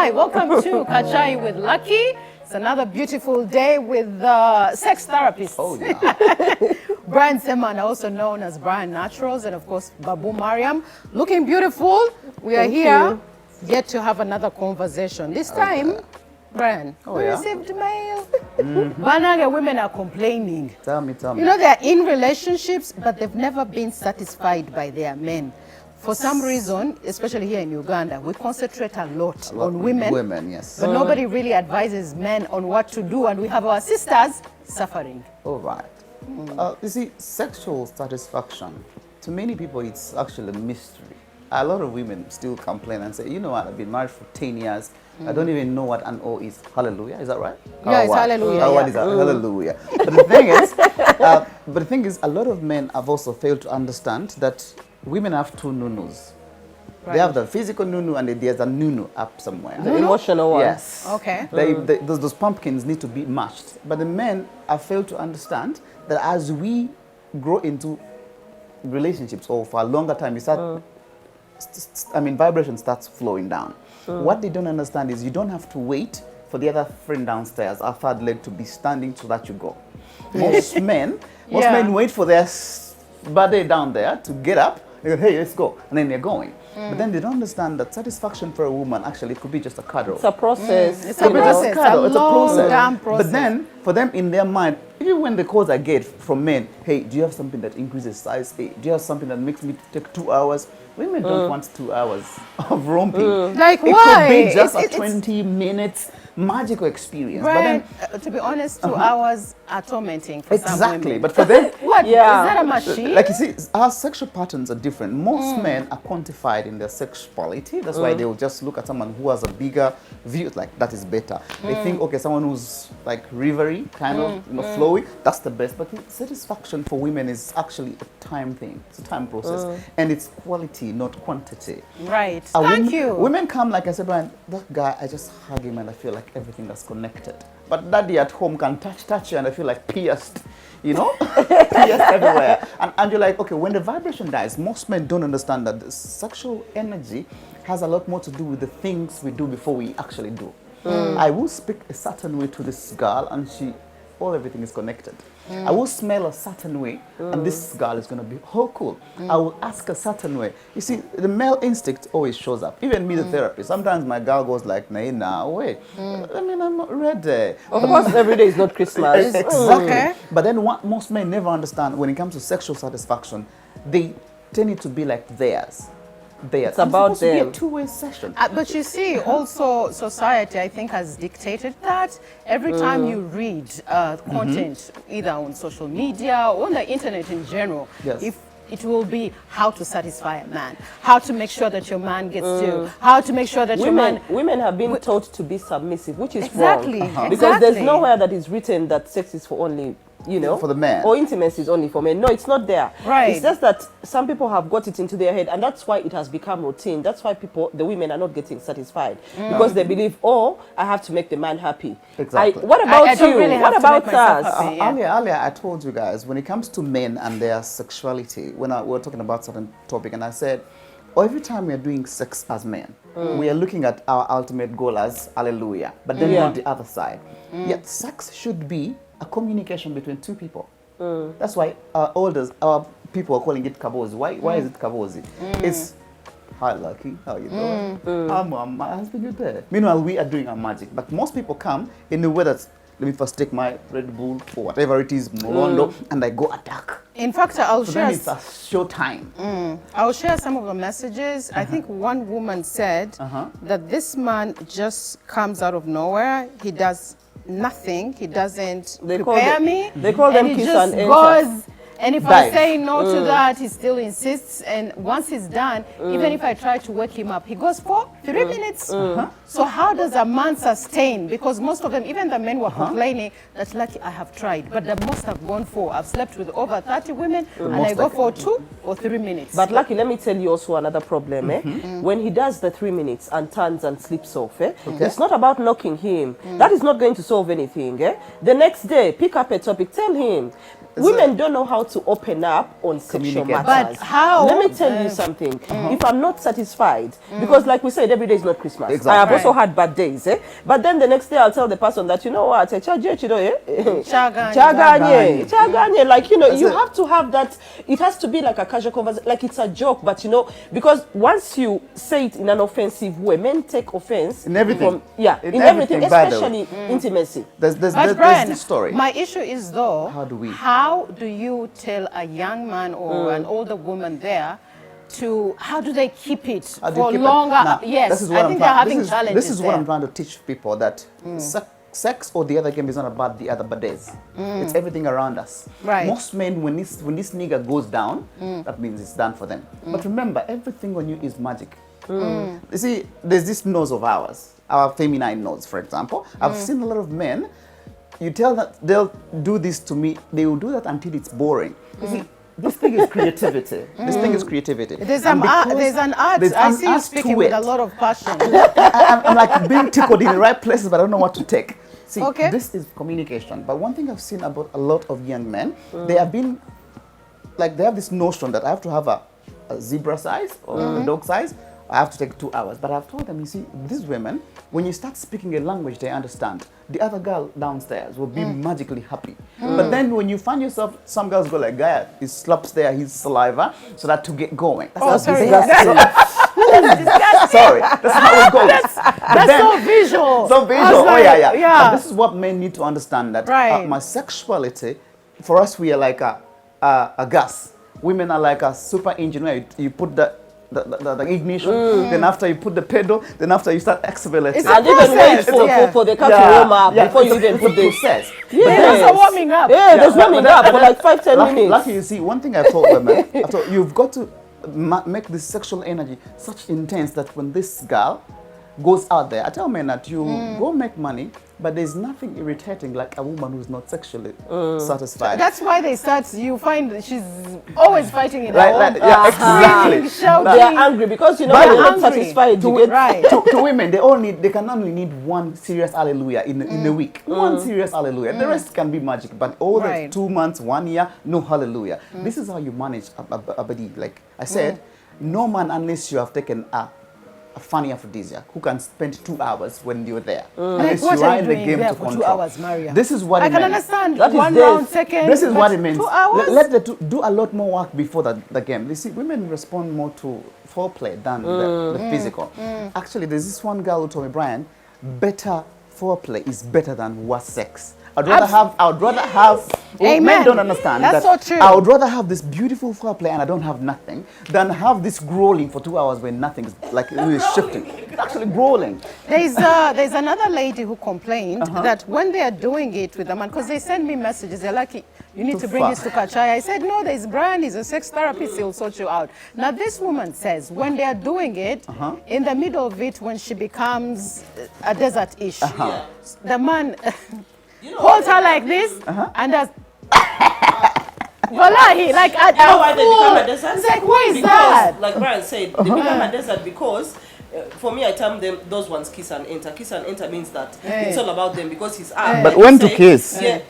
Hi, welcome to Kachai with Lucky. It's another beautiful day with sex therapists. Oh, yeah. Brian Seman, also known as Brian Naturals, and of course, Babu Mariam. Looking beautiful. We are here yet to have another conversation. This time, Brian, we received mail. Bananga women are complaining. Tell me. You know, they're in relationships, but they've never been satisfied by their men. For some reason, especially here in Uganda, we concentrate a lot on women. Women, yes. But nobody really advises men on what to do, and we have our sisters suffering. All right. You see, sexual satisfaction, to many people, it's actually a mystery. A lot of women still complain and say, you know what, I've been married for 10 years. I don't even know what an O is. Hallelujah, is that right? Yeah, it's hallelujah. What is that? Hallelujah. But the thing is, a lot of men have also failed to understand that women have two nunus. Right. They have the physical nunu and there's a nunu up somewhere. The emotional one. Yes. Okay. Those pumpkins need to be matched. But the men have failed to understand that as we grow into relationships or for a longer time, you start, vibration starts flowing down. What they don't understand is you don't have to wait for the other friend downstairs, our third leg, to be standing so that you go. Most men wait for their buddy down there to get up. They go, hey, let's go, and then they're going. But then they don't understand that satisfaction for a woman actually could be just a cuddle. It's a process. It's a process. It's a long process. But then, for them in their mind, even when the calls I get from men, hey, do you have something that increases size? Hey, do you have something that makes me take 2 hours? Women don't want 2 hours of romping. Like, it why? It could be just a 20 minutes magical experience. Right. But then, to be honest, 2 hours are tormenting for some women. Exactly. But for them, what? Yeah. Is that a machine? like you see, our sexual patterns are different. Most men are quantified in their sexuality. That's why they'll just look at someone who has a bigger view, like that is better. They think, okay, someone who's like rivery, kind of flowy, that's the best. But satisfaction for women is actually a time thing. It's a time process. And it's quality, not quantity. Right. Thank you. Women come, like I said, Brian, that guy, I just hug him and I feel like everything that's connected. But daddy at home can touch you and I feel like pierced, you know? Pierced everywhere. And you're like, okay, when the vibration dies, most men don't understand that the sexual energy has a lot more to do with the things we do before we actually do. I will speak a certain way to this girl and everything is connected. I will smell a certain way and this girl is going to be cool. I will ask a certain way. You see, the male instinct always shows up. Even me, the therapist, sometimes my girl goes like, nah, wait. I mean, I'm not ready. Of course, every day is not Christmas. Exactly. Okay. But then what most men never understand when it comes to sexual satisfaction, they tend it to be like theirs. It's about them. It's supposed to be a two-way session. But you see, also society, I think, has dictated that. Every time you read content, either on social media or on the internet in general, if it will be how to satisfy a man, how to make sure that your man gets to, how to make sure that your man... Women have been taught to be submissive, which is Exactly. wrong. Because there's nowhere that is written that sex is for only, you know, for the man, or intimacy is only for men. No, it's not there. Right. It's just that some people have got it into their head, and that's why it has become routine. That's why the women are not getting satisfied because they believe, oh, I have to make the man happy. Exactly. What about I you? don't really have What to make about myself us? happy, Earlier, I told you guys, when it comes to men and their sexuality, when we were talking about certain topic, and I said, every time we are doing sex as men, we are looking at our ultimate goal as hallelujah, but then not the other side. Yet sex should be a communication between two people. That's why our people are calling it kabozi. Why is it kabozi? It's, hi Lucky, how you doing? My husband, you're there. Meanwhile, we are doing our magic. But most people come in the way that, let me first take my Red Bull or whatever it is, Molondo, and I go attack. In fact, I'll share... Then it's a show time. I'll share some of the messages. I think one woman said that this man just comes out of nowhere. He does nothing. He doesn't prepare me. They call them kiss and enter. And if I say no to that, he still insists. And once he's done, even if I try to wake him up, he goes for 3 minutes. So how does a man sustain? Because most of them, even the men were complaining that, Lucky, I have tried, but the most I've gone for, I've slept with over 30 women, and I go for 2 or 3 minutes. But Lucky, let me tell you also another problem. When he does the 3 minutes and turns and sleeps off, it's not about knocking him. That is not going to solve anything. The next day, pick up a topic, tell him, women don't know how to open up on sexual Communicate. matters. But how? Let me tell you something. If I'm not satisfied, because like we said, every day is not Christmas. Exactly. I have also Right. had bad days. But then the next day I'll tell the person that, you know what, Chaganye. Chaganye. Like, you know, you it. have to have that. It has to be like a casual conversation, like it's a joke, but you know, because once you say it in an offensive way, men take offense In everything. from, yeah, In in everything, everything, by the way. especially intimacy. There's But Brian, this story. my issue is though, How do we- do you tell a young man or an older woman there how do they keep it How do you for keep it? longer? Now, Yes, this is what I I'm think trying- they're having this is- challenges This is what there. I'm trying to teach people, that sex or the other game is not about the other bad days. It's everything around us. Right. Most men, when this nigger goes down, that means it's done for them. But remember, everything on you is magic. You see, there's this nose of ours, our feminine nose, for example. I've seen a lot of men, you tell that they'll do this to me, they will do that until it's boring. You see, this thing is creativity. This thing is creativity. There's And there's an art. there's I an see you art speaking to with it. a lot of passion. I'm like being tickled in the right places, but I don't know what to take. See, Okay. this is communication. But one thing I've seen about a lot of young men, they have been, like, they have this notion that I have to have a zebra size or a dog size. I have to take 2 hours. But I've told them, you see, these women, when you start speaking a language they understand, the other girl downstairs will be magically happy. But then when you find yourself, some girls go like, Gaia, he slaps there his saliva so that to get going. That's how sorry. Sorry, that's how it goes. But That's so visual. so I visual. was Oh like, yeah. yeah. But this is what men need to understand, that Right. my sexuality, for us, we are like a gas. Women are like a super engine where you put the ignition, then after you put the pedal, then after you start accelerating. It's a And even wait process, for the car to warm up before you even put the process. There's also warming up. Yeah, there's but warming up for like 5-10 minutes. Lucky, you see, one thing I told women, I thought you've got to make this sexual energy such intense that when this girl goes out there, I tell men that you go make money, but there's nothing irritating like a woman who's not sexually satisfied. That's why you find that she's always fighting in her Like, own. yeah, exactly. Shouting. They are angry because, you know, By they're the not way, satisfied. to, You get right. to women, they can only need one serious hallelujah in a week. One serious hallelujah. The rest can be magic, but all Right. the 2 months, 1 year, no hallelujah. This is how you manage a body. Like I said, no man, unless you have taken a funny aphrodisiac who can spend 2 hours when you're there. Unless Like, what you are are you in the doing game there to for 2 control. hours, Maria? This is what I it can meant. understand That is one death. round, second. This is what but it means. 2 hours? Let the do a lot more work before the game. You see, women respond more to foreplay than the physical. Actually, there's this one girl who told me, Brian, better foreplay is better than worse sex. I would rather have. Amen. Men don't understand That's that. so true. I would rather have this beautiful foreplay and I don't have nothing than have this grueling for 2 hours when nothing is like it is shifting. It's actually grueling. There's another lady who complained that when they are doing it with the man, because they send me messages, they're like, you need to bring far. this to Kachai. I said, no, there's Brian, he's a sex therapist, he'll sort you out. Now, this woman says when they are doing it, in the middle of it, when she becomes a desert-ish, the man holds her like this and does... Wallahi, like a You know why they fool. become a desert? It's like, what is Because, that? like Brian said, they become a desert because, for me, I term them, those ones kiss and enter. Kiss and enter means that it's all about them because he's up. But like when you to say, kiss? Yeah,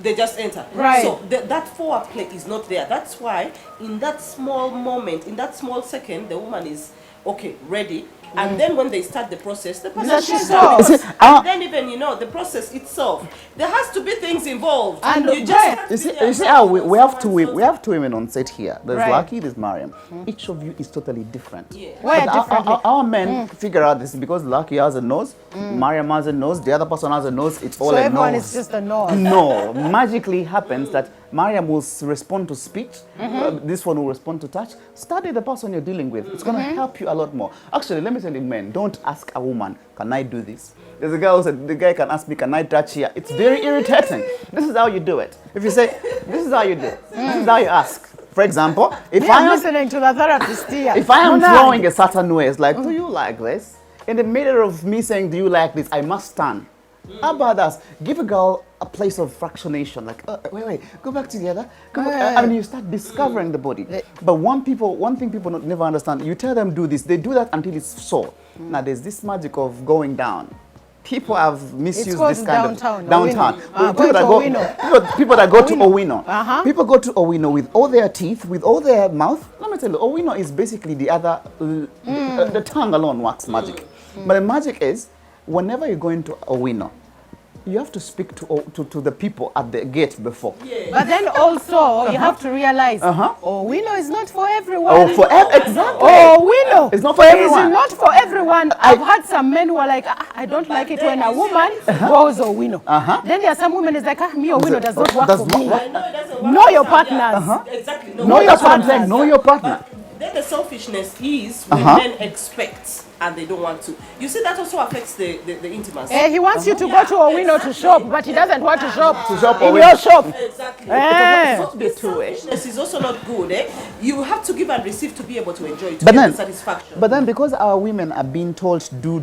they just enter. Right. So that foreplay is not there. That's why in that small moment, in that small second, the woman is, okay, ready. And then when they start the process, the person That she shows stops. up. Is it- And then even, the process itself, there has to be things involved. And you just Brian, have to You be see, there you see and how so we have two and we have two women on set here. There's Right. Lucky, there's Mariam. Each of you is totally different. Yeah. Why But differently? our men figure out this because Lucky has a nose, Mariam has a nose, the other person has a nose. It's all So a everyone nose. is just a nose. No, magically happens that Mariam will respond to speech. This one will respond to touch. Study the person you're dealing with. It's going to help you a lot more. Actually, let me tell you, men, don't ask a woman, can I do this? There's a girl who said, the guy can ask me, can I touch here? It's very irritating. This is how you do it. If you say, this is how you do it. This is how you ask. For example, if Me, I I'm am listening to the therapist here. if I am Munang. throwing a certain way, it's like, do you like this? In the middle of me saying, do you like this? I must stand. How about that? Give a girl a place of fractionation. Like, wait, go back together. Go back. I mean, you start discovering the body. But one thing people never understand, you tell them do this, they do that until it's sore. Now, there's this magic of going down. people have misused called this kind downtown, of downtown. Owino. People that Going to Owino. people that go to Owino. Owino. People go to Owino with all their teeth, with all their mouth. Let me tell you, Owino is basically the other. The tongue alone works magic, but the magic is whenever you go into Owino, you have to speak to the people at the gate before. Yeah. But then also you have to realize, Owino is not for everyone. Oh, exactly. Owino. It's not for everyone. It's not for everyone. I've had some men who are like, I don't like it when a woman goes Owino. Then there are some women who's like, me Owino does not work for me. I know it doesn't work Know for your some, yeah. partners. Exactly. No, that's what I'm saying. Know your partner. But then the selfishness is when men expect and they don't want to. You see, that also affects the intimacy. He wants you to go to Owino to shop, but he doesn't want to shop in Owino. your shop. Exactly. Eh. The selfishness is also not good. You have to give and receive to be able to enjoy it, to But get then- the satisfaction. But then because our women are being told do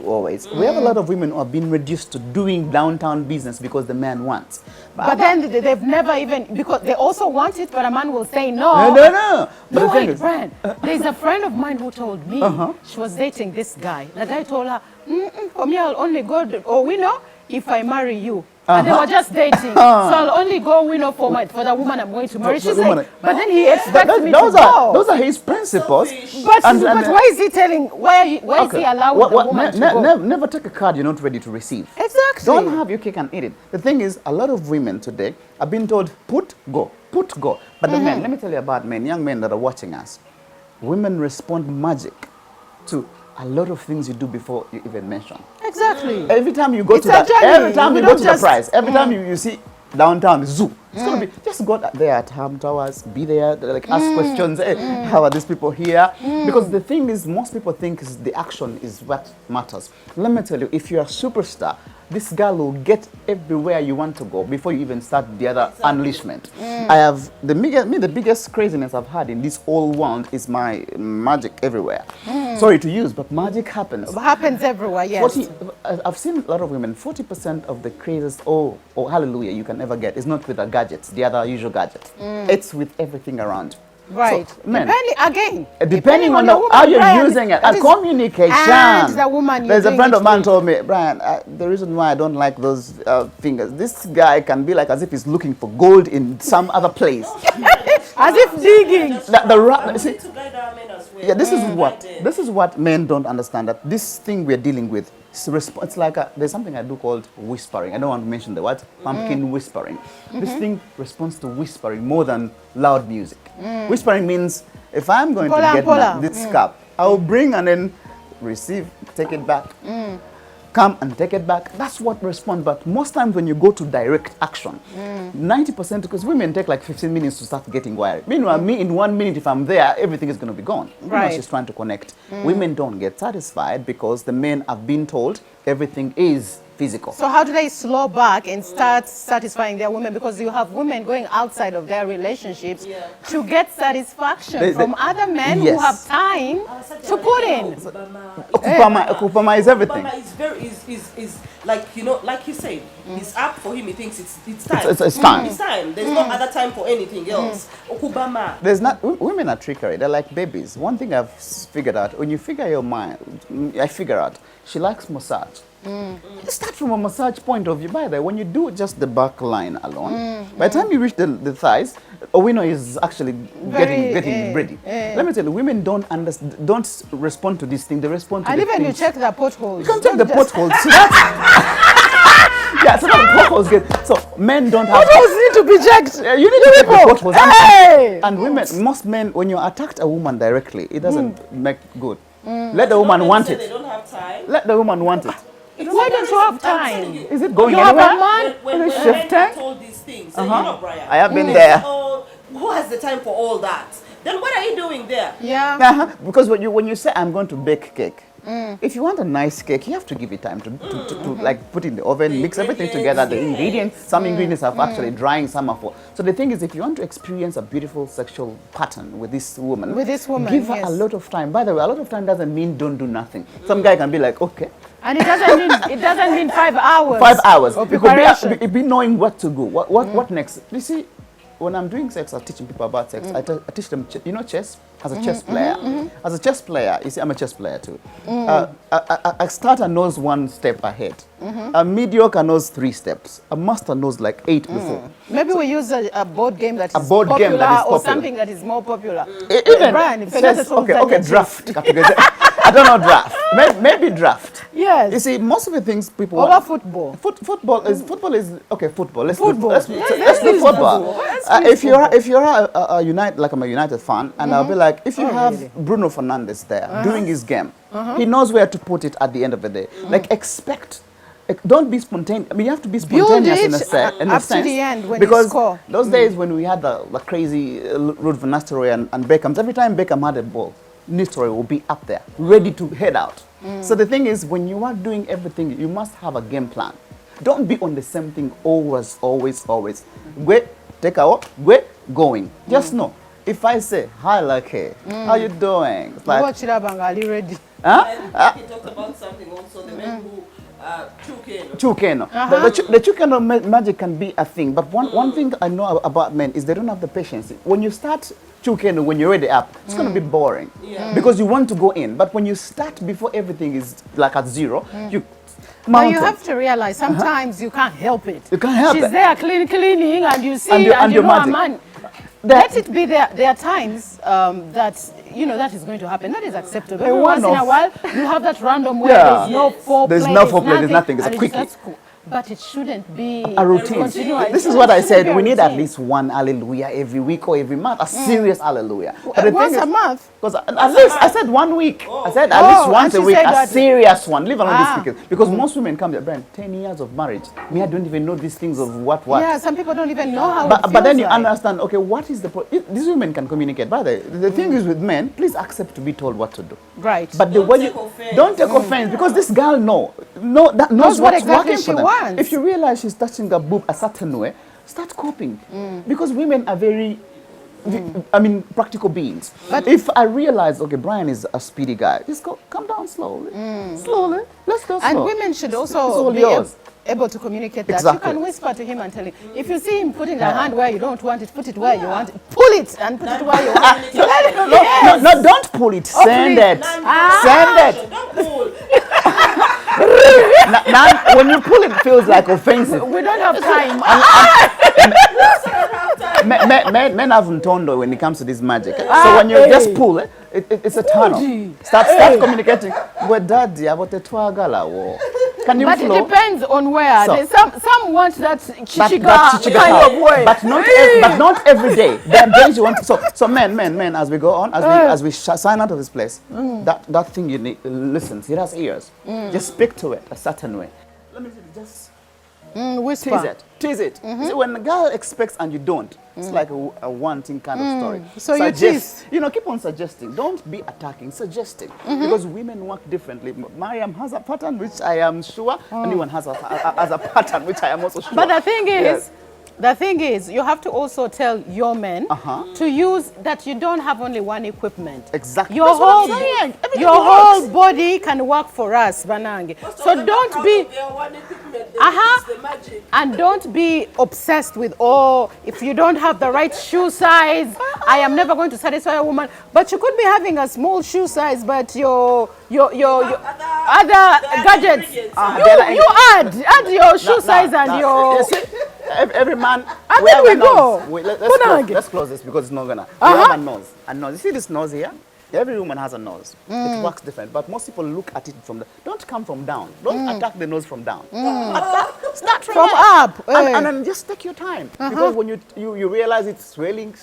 always, we have a lot of women who are being reduced to doing downtown business because the man wants. But then they've never even, because they also want it, but a man will say no. No. But No, the thing wait, is, Brian, there's a friend of mine who told me she was dating this guy. The guy told her, for me, I'll only go Owino if I marry you. And they were just dating. So I'll only go Owino for the woman I'm going to marry. For She's the woman. like, but then he expects me to those go. are his principles. But why is he telling, why is he allowing the woman to go? Never take a card you're not ready to receive. Exactly. Don't have your cake and eat it. The thing is, a lot of women today are being told, put, go. But the men, let me tell you about men, young men that are watching us. Women respond magic to a lot of things you do before you even mention. Exactly. Every time you go It's to a that, journey. every time We you go don't to the just- prize, every time you see downtown zoo, it's gonna be just go there at Ham Towers, be there, like ask questions. Hey, how are these people here? Because the thing is, most people think is the action is what matters. Let me tell you, if you're a superstar, this girl will get everywhere you want to go before you even start the other unleashment. I have the biggest craziness I've had in this whole world is my magic everywhere. Sorry to use, but magic happens. It happens everywhere, yes. I've seen a lot of women, 40% of the crazes, oh hallelujah, you can ever get is not with the gadgets, the other usual gadgets. It's with everything around. Right. So, men, Depending on the woman, how you're Brian, using it, that and is- communication. and the woman you're There's a doing friend it of mine with. told me, Brian, the reason why I don't like those fingers, this guy can be like as if he's looking for gold in some other place. As if digging. See, To guide our men as well. yeah, this is what men don't understand, that this thing we're dealing with, it's like there's something I do called whispering. I don't want to mention the word, pumpkin whispering. This thing responds to whispering more than loud music. Whispering means if I'm going to get this cup, I'll bring and then receive, take it back. Come and take it back. That's what responds. But most times when you go to direct action, 90%, because women take like 15 minutes to start getting wired. Meanwhile, me in 1 minute, if I'm there, everything is going to be gone. Right. She's trying to connect. Women don't get satisfied because the men have been told everything is physical. So how do they slow back and start satisfying their women? Because you have women going outside of their relationships to get satisfaction from other men who have time to put in. Kupama is everything. Obama is like, you know, like you said, it's up for him. He thinks it's time. It's time. It's time. There's no other time for anything else. Okubama. There's not, women are trickery. They're like babies. One thing I've figured out, when you figure your mind, I figure out, she likes massage. Start from a massage point of view. By the way, when you do just the back line alone, by the time you reach the thighs, Owino is actually getting ready. Let me tell you, women don't respond to this thing. They respond to And the even you things. check the potholes. You can check the potholes. So yeah, so that the potholes get. So men don't have. Potholes need to be checked. You need to check the potholes. Hey! And women, most men, when you attack a woman directly, it doesn't make good. Let the woman want They it. don't have time. Let the woman want it. Why don't you have time? Is it going You have anywhere? a man? When Is it men shift are time? told these things, you know, Brian, I have been they there. say, oh, who has the time for all that? Then what are you doing there? Yeah. Because when you say I'm going to bake cake, if you want a nice cake, you have to give it time to like put in the oven, mix everything together. The ingredients, some ingredients are actually drying, some are for. So the thing is, if you want to experience a beautiful sexual pattern with this woman, give her a lot of time. By the way, a lot of time doesn't mean don't do nothing. Some guy can be like, okay. And it doesn't mean 5 hours. 5 hours. Of It preparation. could be knowing what to go. What next? You see, when I'm doing sex, I'm teaching people about sex. I teach them, chess. As a chess player, as a chess player, you see, I'm a chess player too. A starter knows 1 step ahead. A mediocre knows 3 steps. A master knows like 8 before. Maybe we use a board game that is board popular, game that is or popular. something that is more popular. Even Brian, chess, okay, draft. I don't know draft. Maybe draft. Yes. You see, most of the things people Over want. football. Football is okay. Football. Let's Football. Do, let's do football. If you're a United, like I'm a United fan, and I'll be like, if you have Bruno Fernandes there doing his game, he knows where to put it at the end of the day. Like don't be spontaneous. I mean, you have to be spontaneous in a sense. To the end when because you score. Those days when we had the crazy Ruud van Nistelrooy and Beckham, every time Beckham had a ball, Nistelrooy will be up there, ready to head out. So the thing is, when you are doing everything, you must have a game plan. Don't be on the same thing always. Wait, take out, wait, going. Just know. If I say, hi, Lucky, how you doing? It's like, Watch it up, Angali, ready. And he talked about something also, the men who Chukeno. The Chukeno magic can be a thing, but one thing I know about men is they don't have the patience. When you start Chukeno, when you're already up, it's going to be boring because you want to go in. But when you start before everything is like at 0, you But you have to realize sometimes you can't help it. You can't help She's it. there cleaning, and you see, And you you're know, a magic. man. Let it be there. There are times that that is going to happen. That is acceptable. Every once in a while, you have that random where there's no foreplay. There's no foreplay. There's nothing. It's a and quickie. that's cool. But it shouldn't be A routine. continuous. This is what I It shouldn't said. be a We need at routine. least 1 hallelujah every week or every month. A serious hallelujah. But the Once thing a is, month. because at least I said 1 week. I said at least once a and she week, said a that- serious one. Leave alone this weekend. Because most women come there, Brian, 10 years of marriage. Me, I don't even know these things of what. Yeah, some people don't even know how it But then feels you like. understand, okay, what is the these women can communicate. By the thing is with men, please accept to be told what to do. Right. But the Don't way take you offense. don't take offense because this girl knows Knows what what's exactly working she for them. wants. If you realize she's touching a boob a certain way, start coping because women are very. Practical beings. But if I realize, okay, Brian is a speedy guy, just come down slowly. Slowly. Let's go slow. And women should It's also all be yours. able to communicate that. Exactly. You can whisper to him and tell him. If you see him putting a hand where you don't want it, put it where you want it. Pull it and put it where you want it. No, don't pull it. Send it. Send it. Don't pull. Now, when you pull it, feels like offensive. We don't have time. Men have ntondo when it comes to this magic. So when you just pull it, it's a turn off. Start communicating. With daddy, about the twagala wo. Can you But flow? it depends on where. So- There's some want that chichiga chichiga kind how. of way. But not every day. There are days you want to, so men, as we go on, as we sign out of this place, that thing you need, listen, it has ears. Just speak to it a certain way. Let me just Whisper. tease it. See, when a girl expects and you don't, it's like a wanting kind of story. So you tease. Keep on suggesting. Don't be attacking, suggesting. Because women work differently. Mariam has a pattern which I am sure, and anyone has a pattern which I am also sure. But the thing is, Yes. you have to also tell your men to use that you don't have only one equipment. Exactly. Your That's what whole I'm saying. Everything your works. whole body can work for us, Banange. So don't be The magic. and don't be obsessed with if you don't have the right shoe size, I am never going to satisfy a woman. But you could be having a small shoe size, but your other gadgets. ingredients. You add your shoe size and your. You see, every man. And we then have we a go. nose. Punage. Let's close this because it's not gonna. We have a nose. A nose. You see this nose here? Every woman has a nose. It works different, but most people look at it from the. Don't come from down. Don't attack the nose from down. Start From there. up. And then just take your time because when you realize it's swelling,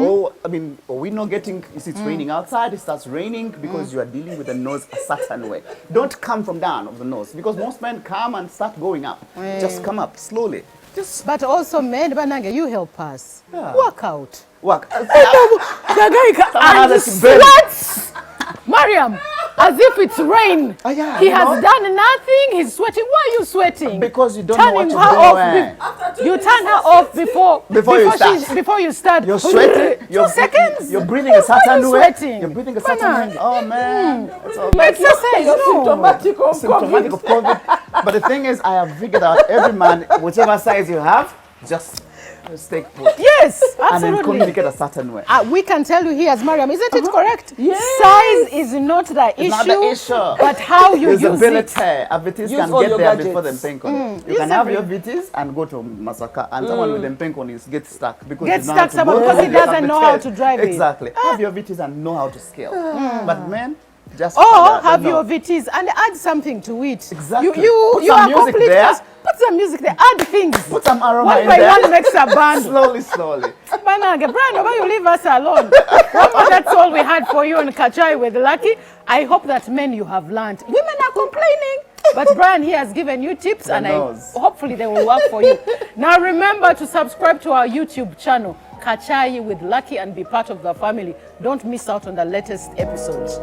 or we're not getting. It's raining outside. It starts raining because you are dealing with the nose a certain way. Don't come from down of the nose because most men come and start going up. Just come up slowly. Just But also, men, Banange, you help us. Yeah. Work out. work. The guy and has he a belly. sweats. Mariam, as if it's rain. Oh, yeah, he you has know? done nothing. He's sweating. Why are you sweating? Because you don't know what Turning to her do. off. You turn her off before you start. You're sweating. 2 seconds. You're breathing a Why are certain you way. sweating? You're breathing a certain way. Oh man, it's all Exercise. No. Symptomatic of symptomatic of COVID. But the thing is, I have figured out every man, whichever size you have, just stay put. Yes, And then absolutely. communicate a certain way. We can tell you here as Mariam, isn't it correct? Yes. Size is not the issue, Not the issue. but how you use it. Usability. A VTs Use can all get your there gadgets. before them penko. You Use can have your every- VTs and go to Masaka, and someone with them penko is get stuck because Get you know stuck how to someone go because he through the doesn't know how to drive it. Exactly. Have your VTs and know how to scale. But men, just Or they have know. your VTs and add something to it. Exactly. You Put you some are music complete. there. Just put some music there. Add things. Put some aroma One in by there. one makes a band. Slowly. Banage, Brian, why you leave us alone? Well, that's all we had for you on Kachai with Lucky. I hope that men you have learned. Women are complaining. But Brian here has given you tips and hopefully they will work for you. Now remember to subscribe to our YouTube channel, Kachai with Lucky, and be part of the family. Don't miss out on the latest episodes.